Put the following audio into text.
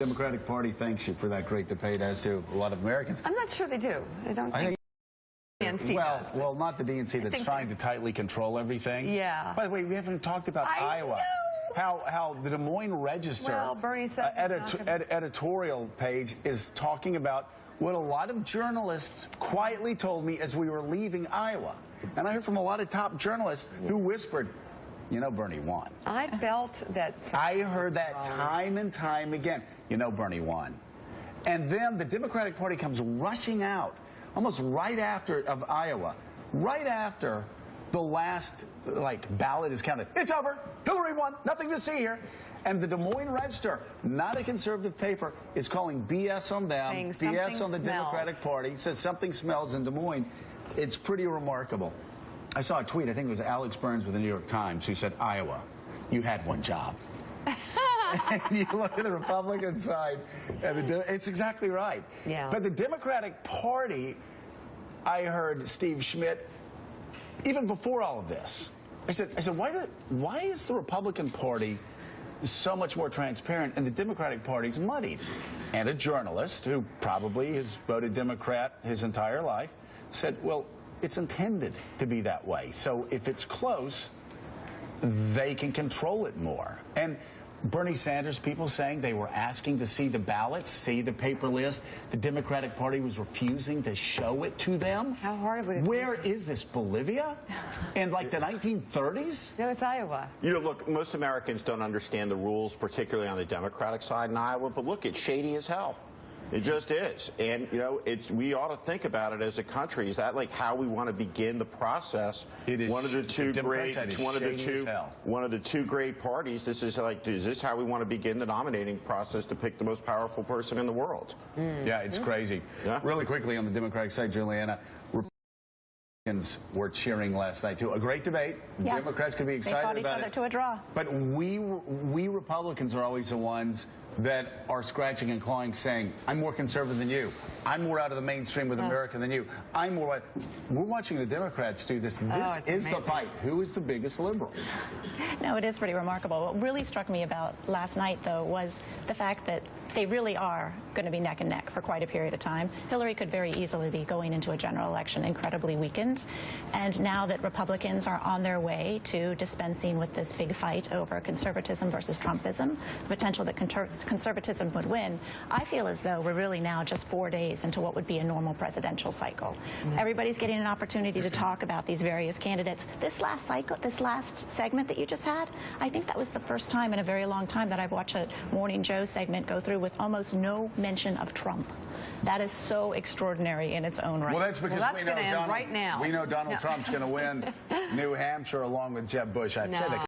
Democratic Party thanks you for that great debate, as do a lot of Americans. I'm not sure they do. I don't think the DNC does. Well, not the DNC that's trying to tightly control everything. Yeah. By the way, we haven't talked about Iowa. Know. How the Des Moines Register editorial page is talking about what a lot of journalists quietly told me as we were leaving Iowa. And I heard from a lot of top journalists who whispered, you know, Bernie won. I felt that. I heard that time and time again. You know, Bernie won. And then the Democratic Party comes rushing out, almost right after of Iowa, right after the last ballot is counted. It's over. Hillary won. Nothing to see here. And the Des Moines Register, not a conservative paper, is calling BS on them, BS on the Democratic Party. Says something smells in Des Moines. It's pretty remarkable. I saw a tweet, I think it was Alex Burns with the New York Times, who said, Iowa, you had one job. And you look at the Republican side, and it's exactly right. Yeah. But the Democratic Party, I heard Steve Schmidt, even before all of this, I said, why is the Republican Party so much more transparent and the Democratic Party's muddied? And a journalist who probably has voted Democrat his entire life said, well, it's intended to be that way. So if it's close, they can control it more. And Bernie Sanders, people saying they were asking to see the ballots, see the paper list. The Democratic Party was refusing to show it to them. How hard would it be? Where is this, Bolivia? In like the 1930s? No, it's Iowa. You know, look, most Americans don't understand the rules, particularly on the Democratic side in Iowa, but look, it's shady as hell. It just is. And, you know, we ought to think about it as a country. Is that like how we want to begin the process? It is. One of the two great parties. This is this how we want to begin the nominating process to pick the most powerful person in the world? Yeah, it's crazy. Yeah. Really quickly on the Democratic side, Juliana, Republicans were cheering last night too. A great debate. Yeah. Democrats could be excited about it. They fought each other to a draw. But we Republicans are always the ones that are scratching and clawing, saying, I'm more conservative than you. I'm more out of the mainstream with America than you. We're watching the Democrats do this. This is the fight. Who is the biggest liberal? No, it is pretty remarkable. What really struck me about last night, though, was the fact that they really are going to be neck and neck for quite a period of time. Hillary could very easily be going into a general election incredibly weakened. And now that Republicans are on their way to dispensing with this big fight over conservatism versus Trumpism, the potential that conservatism would win, I feel as though we're really now just 4 days into what would be a normal presidential cycle. Everybody's getting an opportunity to talk about these various candidates. This last segment that you just had, I think that was the first time in a very long time that I've watched a Morning Joe segment go through with almost no mention of Trump. That is so extraordinary in its own right. Well, that's because we know Donald Trump's going to win New Hampshire along with Jeb Bush. I've said it.